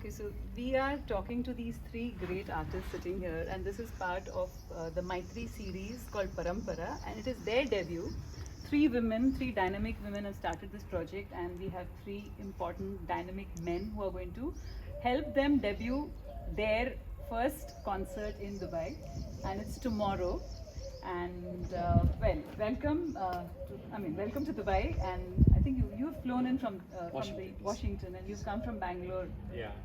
Okay, so we are talking to these three great artists sitting here, and this is part of the Maitri series called Parampara, and it is their debut. Three women, three dynamic women have started this project, and we have three important dynamic men who are going to help them debut their first concert in Dubai, and it's tomorrow. And welcome to Dubai. And I think you've flown in from the Washington, and you've come from Bangalore,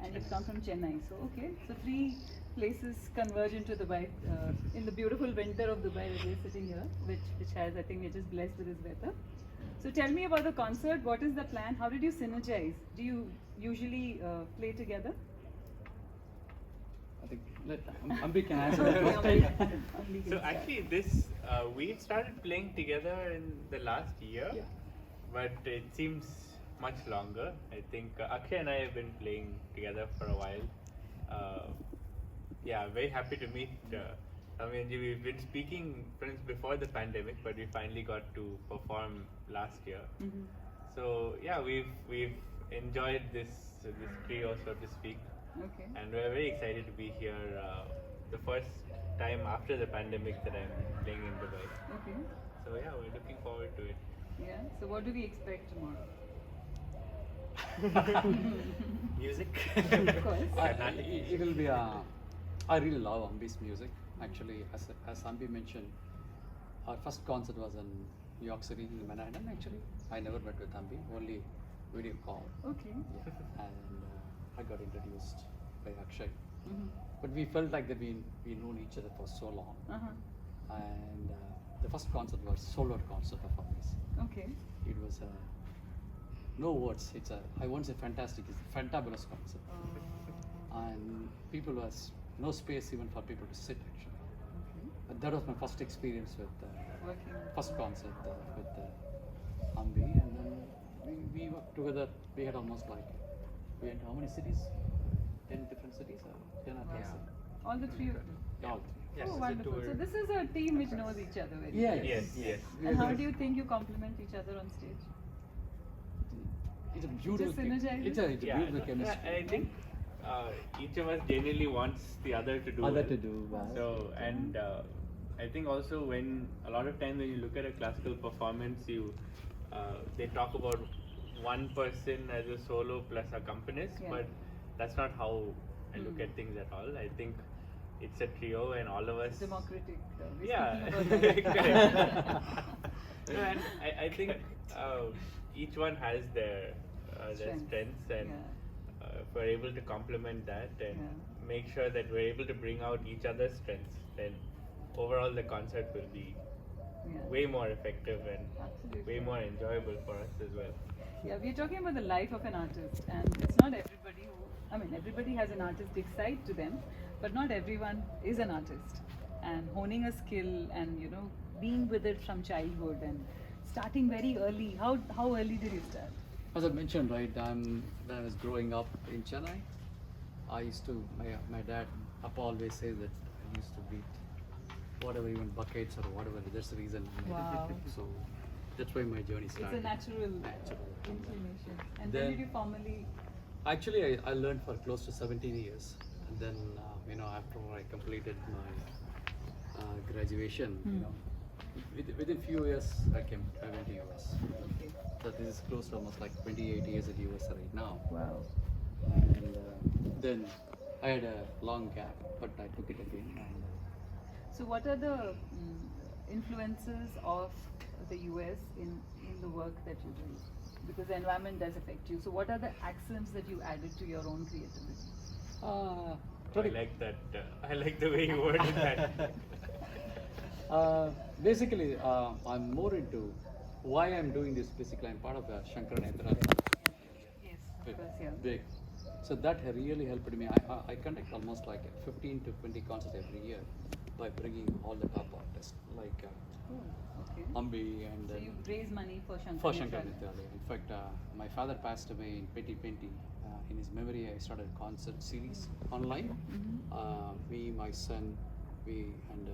and you've come from Chennai. So okay, so three places converge into Dubai in the beautiful winter of Dubai that we're sitting here, which has, I think we're just blessed with this weather. So tell me about the concert. What is the plan? How did you synergize? Do you usually play together? I think Ambi can answer that question. So actually we started playing together in the last year, but it seems much longer. I think Akshay and I have been playing together for a while. Very happy to meet Soumiya and Ji. We've been speaking friends before the pandemic, but we finally got to perform last year. Mm-hmm. So yeah, we've enjoyed this trio, so to speak. Okay. And we're very excited to be here. The first time after the pandemic that I'm playing in Dubai. Okay. So yeah, we're looking forward to it. Yeah. So what do we expect tomorrow? Music. Of course. It will be I really love Ambi's music. Actually, as Ambi mentioned, our first concert was in New York City, in Manhattan. Actually, I never met with Ambi, only video call. Okay. Yeah. And I got introduced by Akshay. Mm-hmm. But we felt like that we known each other for so long. Uh-huh. And the first concert was solo concert of Ambi's. Okay. It was no words. I won't say fantastic. It's a fantabulous concert. And people was no space even for people to sit actually. Okay. But that was my first experience with Working. first concert with Ambi, and then we worked together. We had almost like we went to how many cities? 10 different cities or 10 or 12 cities? All the three of them. Yeah, all three. Yes, Oh, it's a wonderful. tour. So this is a team which knows each other very Yeah, well. Yes. And how do you think you complement each other on stage? It's a beautiful. Just synergizing? It's a beautiful chemistry. I think each of us genuinely wants the other to do. Other well. to do well. So and I think also when a lot of times when you look at a classical performance, they talk about one person as a solo plus accompanist, but that's not how I look at things at all. I think it's a trio and all of us. Democratic. Yeah. Speaking about that. No, and I think each one has their strengths, and if we're able to complement that and make sure that we're able to bring out each other's strengths, then overall the concert will be way more effective and way more enjoyable for us as well. Yeah, we're talking about the life of an artist, and it's not everybody everybody has an artistic side to them, but not everyone is an artist. And honing a skill and, being with it from childhood and starting very early. How early did you start? As I mentioned, right, when I was growing up in Chennai, I used to, my dad, Papa always says that I used to beat whatever, even buckets or whatever. That's the reason. Wow. So that's why my journey started. It's a natural inclination. And Then- when did you formally? Actually, I learned for close to 17 years. And then, after I completed my graduation, within few years, I went to US. Okay. So this is close to almost like 28 years at US right now. Wow. And then I had a long gap, but I took it again. And, So what are the influences of the US in the work that you do? Because the environment does affect you. So what are the accents that you added to your own creativity? I like that. I like the way you worded that. Basically, I'm more into why I'm doing this. Basically, I'm part of the Shankar Netra. Yes, of course, yeah. Big. So that really helped me. I conduct almost like 15 to 20 concerts every year by bringing all the top artists like Okay. Ambi and So you raise money for Shankar. for Shankar Netra. In fact, my father passed away in 2020. In his memory, I started a concert series online. Me, my son, and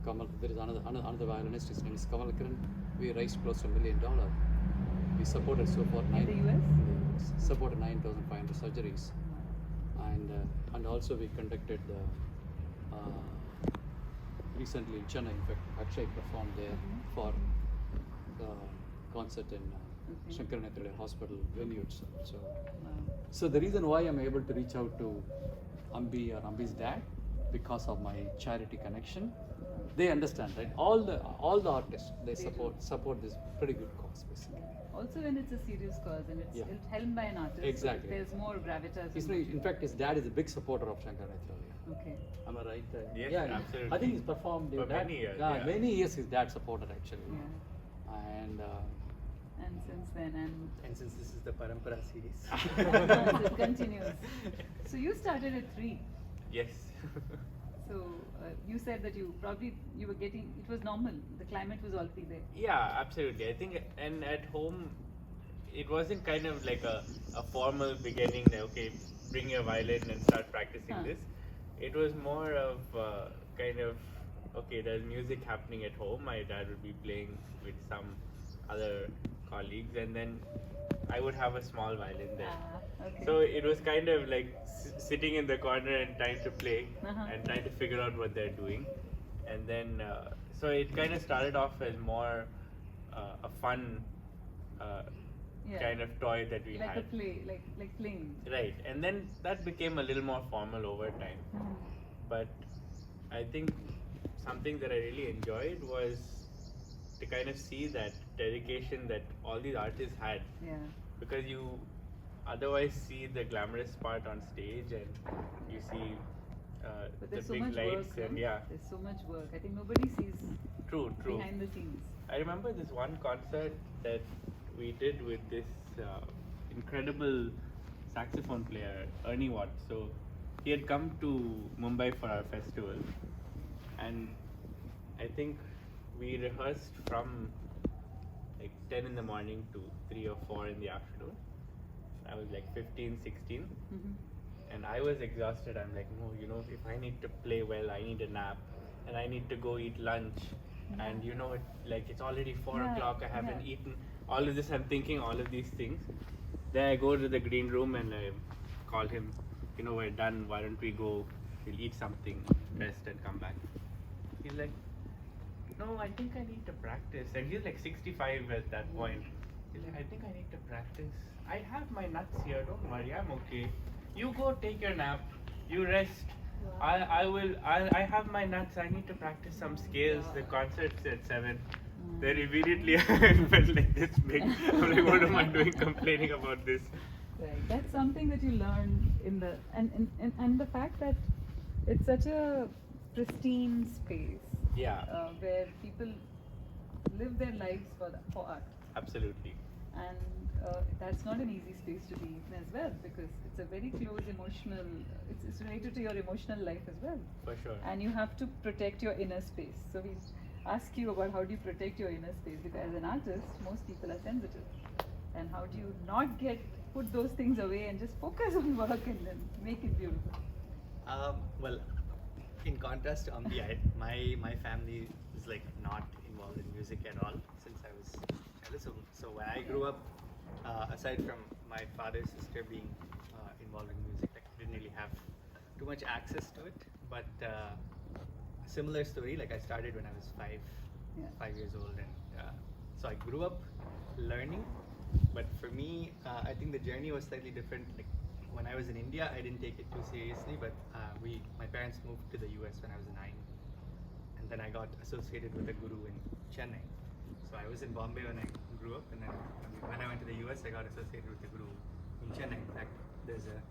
Kamal. There is another violinist. His name is Kamal Kiran. We raised close to $1 million. We supported so far In the US? supported 9,500 surgeries. and also we conducted the recently in Chennai. In fact, Akshay performed there for the concert in Shankar Nethralaya Hospital venue itself. So the reason why I'm able to reach out to Ambi or Ambi's dad, because of my charity connection, they understand, right? All the artists, they support this pretty good cause basically. Also, when it's a serious cause and it's helmed by an artist, Exactly. there's more gravitas. In fact, his dad is a big supporter of Shankar Nethralaya. Okay. Am I right? Yes, yeah, absolutely. I think he's performed For dad, many years, Yeah, yeah. many years his dad supported actually. Yeah. And Since then, And since this is the Parampara series, and it continues. So you started at 3. Yes. So you said that you were getting, it was normal. The climate was already there. Yeah, absolutely. I think, and at home, it wasn't kind of like a formal beginning that, okay, bring your violin and start practicing this. It was more of kind of, okay, there's music happening at home. My dad would be playing with some other colleagues, and then I would have a small violin there. Okay. So it was kind of like sitting in the corner and trying to play and trying to figure out what they're doing. And then, so it kind of started off as more a fun kind of toy that we like had. a play, like playing. Right. And then that became a little more formal over time. But I think something that I really enjoyed was to kind of see that dedication that all these artists had. Yeah. Because you otherwise see the glamorous part on stage and you see But the there's so big much lights work. and There's so much work. I think nobody sees True. behind the scenes. I remember this one concert that we did with this incredible saxophone player, Ernie Watt. So he had come to Mumbai for our festival, and I think we rehearsed from like 10 in the morning to 3 or 4 in the afternoon. I was like 15, 16, and I was exhausted. I'm like, no, if I need to play well, I need a nap, and I need to go eat lunch. And it's already 4 o'clock, I haven't eaten. All of this, I'm thinking all of these things. Then I go to the green room and I call him, we're done, why don't we go, we'll eat something, rest and come back. He's like, no, I think I need to practice. And he's like 65 at that point. He's like, I think I need to practice. I have my nuts here, don't worry, I'm okay. You go take your nap, you rest. I have my nuts, I need to practice some scales. The concert's at 7. Then immediately I felt like this big. I'm like, what am I doing complaining about this? Right. That's something that you learn in the and the fact that it's such a pristine space. Yeah. Where people live their lives for art. Absolutely. And that's not an easy space to be in as well, because it's a very close emotional, it's related to your emotional life as well. For sure. And you have to protect your inner space. So we ask you about how do you protect your inner space, because as an artist, most people are sensitive. And how do you not put those things away and just focus on work and then make it beautiful? well, in contrast to Ambi, my family is like not involved in music at all since I was child. So when I grew up, aside from my father's sister being involved in music, like, I didn't really have too much access to it. But similar story, like I started when I was 5 years old, and so I grew up learning. But for me, I think the journey was slightly different. Like when I was in India, I didn't take it too seriously, but my parents moved to the US when I was 9, and then I got associated with a guru in Chennai. So I was in Bombay when I grew up, and then when I went to the US, I got associated with the guru in Chennai. In fact, there's a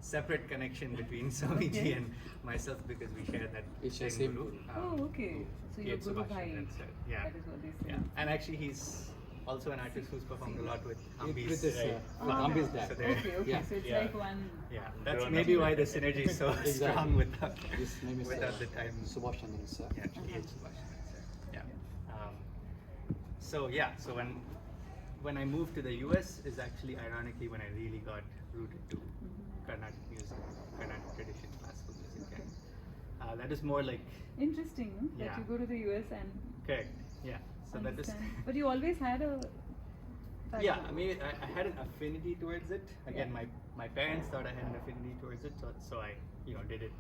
separate connection between Soumiji and myself because we share that same guru. Oh, okay. So you're Guru Subhash, Bhai. yeah. That is what they say. Yeah, and actually he's also an artist who's performed a lot with Ambi's. with his, with Ambi's dad. So they're- Okay, Yeah. so it's Yeah. like one. Yeah, that's Grown maybe up why the together. synergy is so Exactly. strong without His name is without the time. Subhash Chandran, sir. Yeah, T.H. Subhash. Yeah. So when I moved to the US is actually ironically when I really got rooted to Carnatic music, Carnatic tradition, classical music, and that is more like Interesting, no? That Yeah. you go to the US and correct. Yeah. So that is. understand. But you always had a. Yeah, I mean, I had an affinity towards it. Again, Yeah. my parents thought I had an affinity towards it, so I did it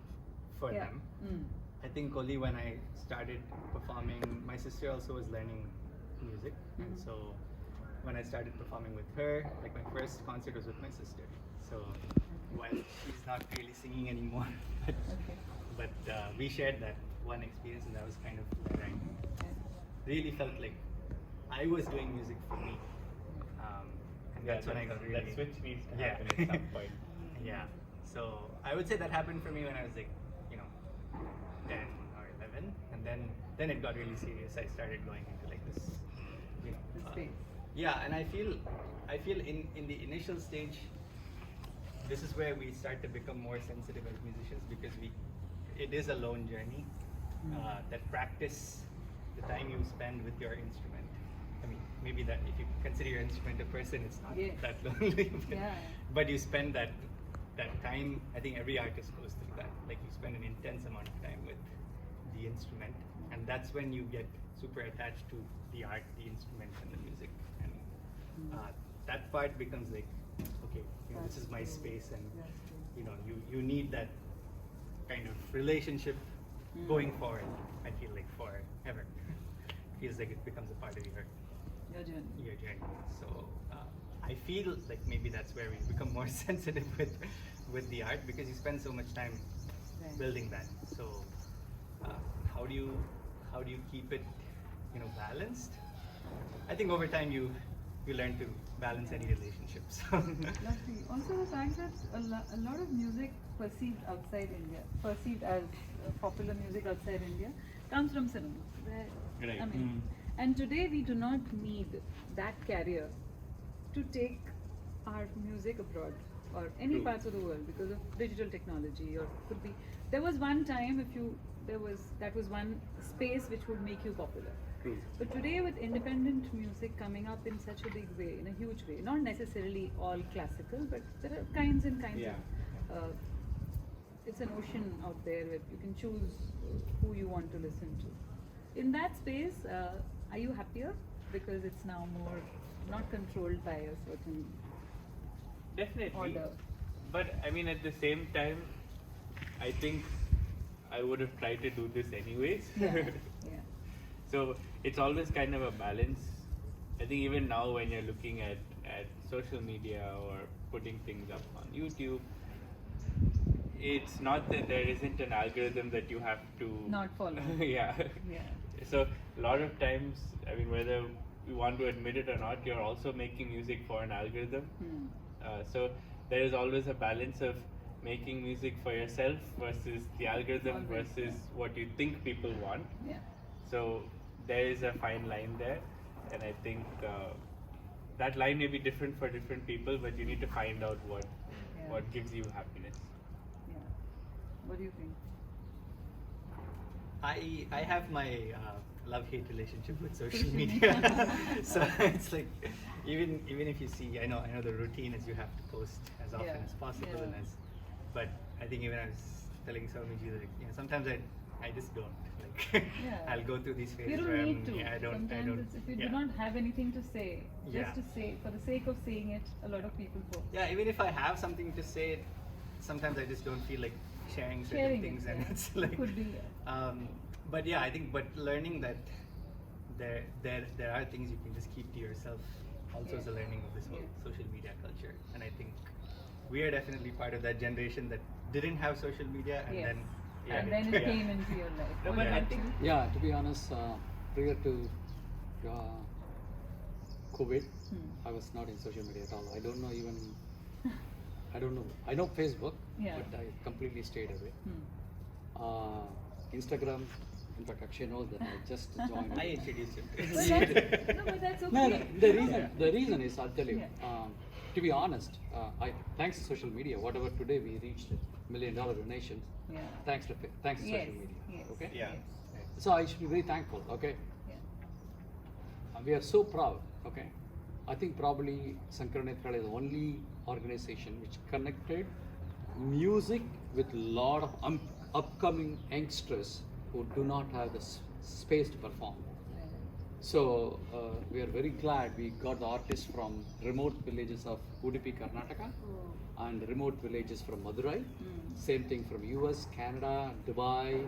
for Yeah. them. Mm. I think only when I started performing, my sister also was learning music, and Mhm. so when I started performing with her, like my first concert was with my sister. So while she's not really singing anymore, Okay. but we shared that one experience, and that was kind of where I Yeah. really felt like I was doing music for me. And that's when I got really... That switch needs to Yeah. happen at some point. Yeah. So I would say that happened for me when I was like, 10 or 11, and then it got really serious. I started going into like this, The space. yeah, and I feel in the initial stage, this is where we start to become more sensitive as musicians, because it is a lone journey. That practice, the time you spend with your instrument. I mean, maybe that if you consider your instrument a person, it's not Yeah. that lonely. Yeah. But you spend that time. I think every artist goes through that. Like you spend an intense amount of time with the instrument, and that's when you get super attached to the art, the instrument, and the music, and that part becomes like, okay, this is my space, and you need that kind of relationship going forward. I feel like forever. Feels like it becomes a part of your journey. So I feel like maybe that's where we become more sensitive with the art, because you spend so much time Right. building that. So how do you keep it balanced? I think over time you learn to balance any relationships. Lovely. Also the fact that a lot of music perceived as popular music outside India comes from cinema. Right. I mean, and today we do not need that carrier to take our music abroad or any True. parts of the world because of digital technology, or could be. There was one time that was one space which would make you popular. True. But today, with independent music coming up in such a big way, in a huge way, not necessarily all classical, but there are kinds and kinds of. It's an ocean out there where you can choose who you want to listen to. In that space, are you happier? Because it's now more not controlled by a certain Definitely. order. But I mean, at the same time, I think I would have tried to do this anyways. Yeah. So it's always kind of a balance. I think even now when you're looking at social media or putting things up on YouTube, it's not that there isn't an algorithm that you have to Not follow. yeah. Yeah. So a lot of times, I mean, whether you want to admit it or not, you're also making music for an algorithm. So there is always a balance of making music for yourself versus the algorithm Always, versus what you think people want. Yeah. So there is a fine line there, and I think that line may be different for different people, but you need to find out what gives you happiness. Yeah. What do you think? I have my love-hate relationship with social media. So it's like even if you see, I know the routine is you have to post as often Yeah. as possible, Yeah. but I think even I was telling Soumiya that sometimes I just don't. Like Yeah. I'll go through these phases You where don't need to. I don't. Sometimes it's if you yeah. do not have anything to say, Yeah. just to say, for the sake of saying it, a lot of people post. Yeah, even if I have something to say, sometimes I just don't feel like sharing certain Sharing things, it, and yeah. it's like. Could be. But yeah, I think learning that there are things you can just keep to yourself also is a learning of this whole social media culture, and I think we are definitely part of that generation that didn't have social media, and Yes. then And then it came into your life. No, What but do I you think- Yeah, to be honest, prior to COVID, I was not in social media at all. I don't know even. I don't know. I know Facebook, Yeah. but I completely stayed away. Instagram, in fact, Akshay knows that I just joined. I introduced him to But it. that's, no, but that's okay. No, the reason is, I'll tell you. Yeah. To be honest, thanks to social media, whatever today we reached $1 million donations, Yeah. thanks to Yes. social media. Yes. Okay. Yeah. Yes. So I should be very thankful. Okay. Yeah. We are so proud. Okay. I think probably Sankaranethra is the only organization which connected music with a lot of upcoming youngsters who do not have the space to perform. So we are very glad we got the artists from remote villages of Udupi, Karnataka, and remote villages from Madurai. Same thing from US, Canada, Dubai.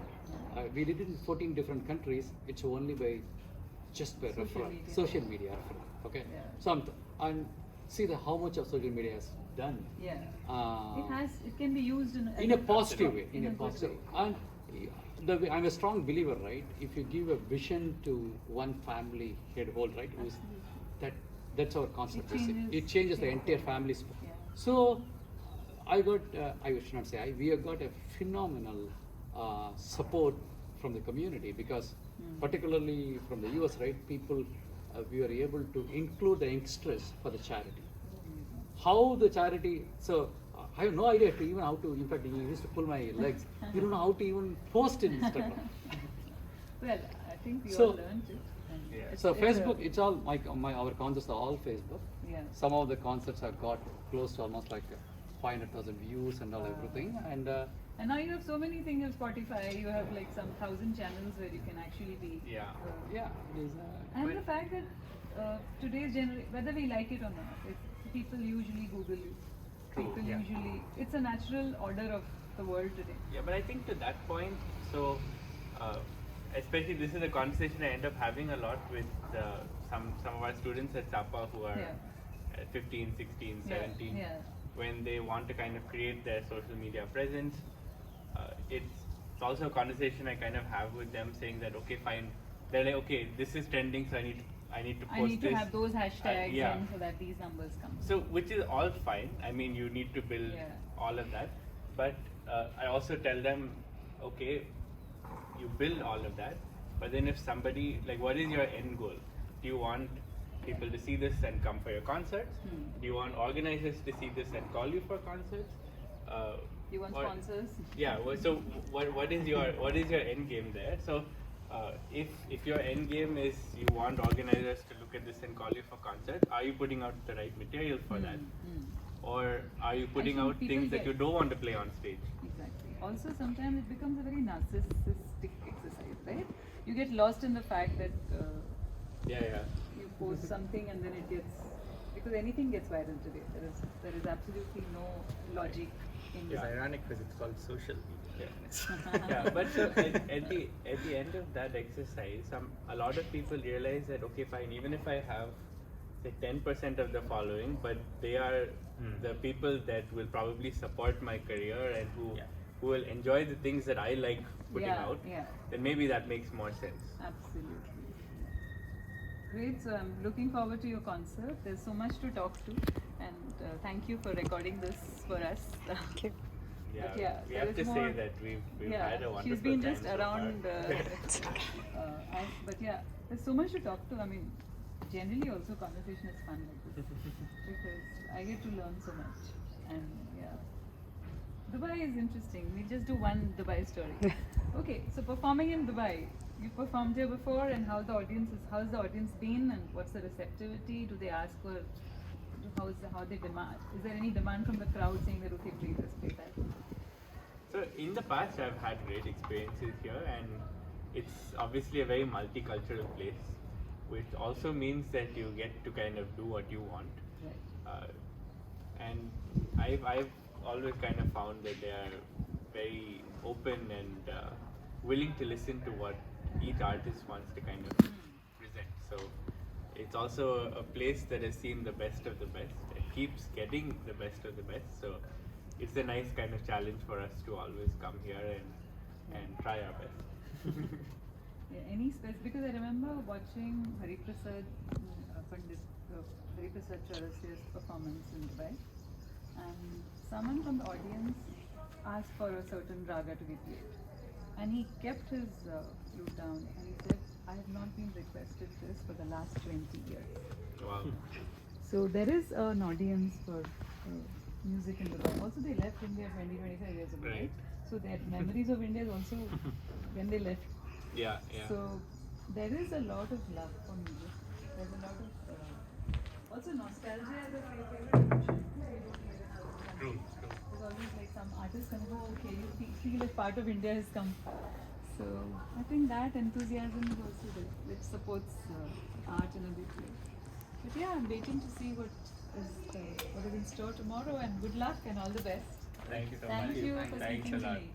We did it in 14 different countries. It's only by just by referral, social media referral. Okay. Yeah. So I'm see how much of social media has done. Yeah. Uh, It can be used in a positive way. In a good positive way. And I'm a strong believer, right? If you give a vision to one family head hold, right? That's our concept. It changes the entire family. Yeah. So I got, I should not say we have got a phenomenal support from the community because particularly from the US, right? People, we were able to include the youngsters for the charity. How the charity, so I have no idea to even how to, in fact, he used to pull my legs. You don't know how to even post in Instagram. Well, I think we So- all learned it. And Yeah. So it's Facebook, it's all our concerts are all Facebook. Yeah. Some of the concerts have got close to almost like 500,000 views and all everything. And now you have so many things on Spotify. You have like some 1,000 channels where you can actually be. Yeah. Yeah, it is. And But- the fact that today's generation, whether we like it or not, people usually Google you. People Yeah. usually, it's a natural order of the world today. Yeah, but I think to that point, so especially this is a conversation I end up having a lot with some of our students at Sapa who are Yeah. 15, 16, Yeah, 17, yeah. when they want to kind of create their social media presence. It's also a conversation I kind of have with them, saying that okay, fine, they're like okay, this is trending, so I need to post I need to this. have those hashtags yeah. and so that these numbers come. So, which is all fine. I mean, you need to build Yeah. all of that. But I also tell them, okay, you build all of that. But then if somebody, like, what is your end goal? Do you want people to see this and come for your concerts? Do you want organizers to see this and call you for concerts? You want or- sponsors? Yeah. So, what is your end game there? So, if your end game is you want organizers to look at this and call you for concerts, are you putting out the right material for that? Or are you putting think out people things that get- you don't want to play on stage? Exactly. Also, sometimes it becomes a very narcissistic exercise, right? You get lost in the fact that Yeah. you post something and then it gets, because anything gets viral today. There is absolutely no logic in It's that. ironic because it's called social media. Yeah, but so at the end of that exercise, a lot of people realize that okay, fine, even if I have say 10% of the following, but they are the people that will probably support my career and who will enjoy the things that I like putting out, Yeah. then maybe that makes more sense. Absolutely. Great. So I'm looking forward to your concert. There's so much to talk to, and thank you for recording this for us. Thank you. Yeah, But yeah, we there have is to more- say that we've had a wonderful she's been time just so around. far. But yeah, there's so much to talk to. I mean, generally also conversation is fun like this because I get to learn so much. And yeah, Dubai is interesting. We'll just do one Dubai story. Okay, so performing in Dubai, you performed here before, and how's the audience been, and what's the receptivity? Do they ask for how they demand? Is there any demand from the crowd saying that okay, please let's play that? So in the past, I've had great experiences here, and it's obviously a very multicultural place, which also means that you get to kind of do what you want. Right. And I've always kind of found that they are very open and willing to listen to what each artist wants to kind of present. So it's also a place that has seen the best of the best and keeps getting the best of the best. So it's a nice kind of challenge for us to always come here and try our best. Yeah, any because I remember watching Hariprasad Pandit, Hariprasad Chaurasia's performance in Dubai, and someone from the audience asked for a certain raga to be played, and he kept his flute down and he said, "I have not been requested this for the last 20 years." Wow. So there is an audience for music in Dubai. Also, they left India 20-25 years ago, right? Right. So their memories of India is also when they left. Yeah. So there is a lot of love for music. There's a lot of also nostalgia is a favorite emotion. True. There's always like some artists come, oh, okay, you feel like part of India has come. So So I think that enthusiasm is also there, which supports art in a big way. But yeah, I'm waiting to see what is in store tomorrow, and good luck and all the best. Thank you so Thank much. you for Thanks speaking a to lot. me.